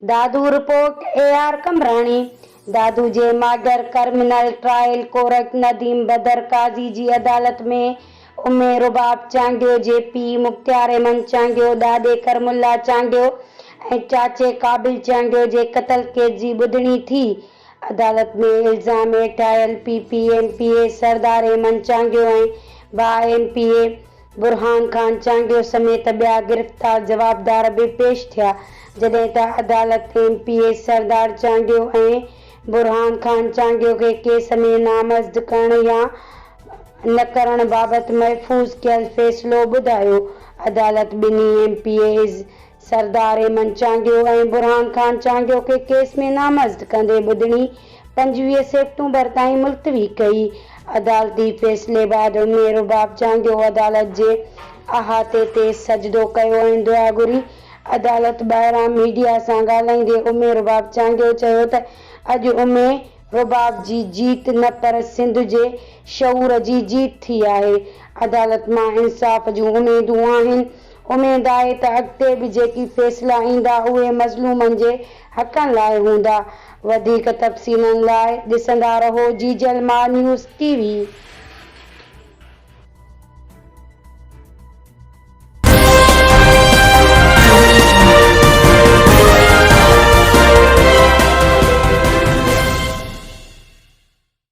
दादू report AR Kamrani. Dadu जे murder criminal trial court Nadeem Badar Qazi जी अदालत में उमे रुबाब चांडियो जे पीउ मुख्तियार अहमद चांडियो, ॾाॾे करमुल्ला चांडियो ऐं चाचे काबिल चांडियो जे क़त्ल केस जी ॿुधणी थी। अदालत में इल्ज़ाम हेठायल PP MPA सरदार अहमद चांडियो ऐं भाउ MPA बुरहान खान चांडियो समेत ॿिया गिरफ़्तार जवाबदार बि पेश थिया, जॾहिं त अदालत MPA सरदार चांडियो ऐं बुरहान खान चांडियो खे केस में नामज़द करण या न करण बाबति महफ़ूज़ कयल फ़ैसिलो ॿुधायो। अदालत ॿिन्ही MPAs सरदार अहमद चांडियो ऐं बुरहान खान चांडियो खे केस में नामज़द कंदे ॿुधणी 25 सेप्टेम्बर ताईं मुलतवी कई। अदालती फ़ैसिले बैदि उमे रुबाब चांडियो अदालत जे अहाते ते सजदो कयो ऐं दुआ घुरी। अदालत ॿाहिरां मीडिया सां ॻाल्हाईंदे उमे रुबाब चांडियो चयो त अॼु उमे रुबाब जी जीत न पर सिंध जे शऊर जी जीत थी आहे। अदालत मां इंसाफ़ जूं उमेदूं आहिनि। उमेद आहे त अॻिते बि जेकी फ़ैसिला ईंदा उहे मज़लूमनि जे हक़नि लाइ हूंदा। वधीक तफ़सीलनि लाइ ॾिसंदा रहो जीजल मां न्यूज़ TV।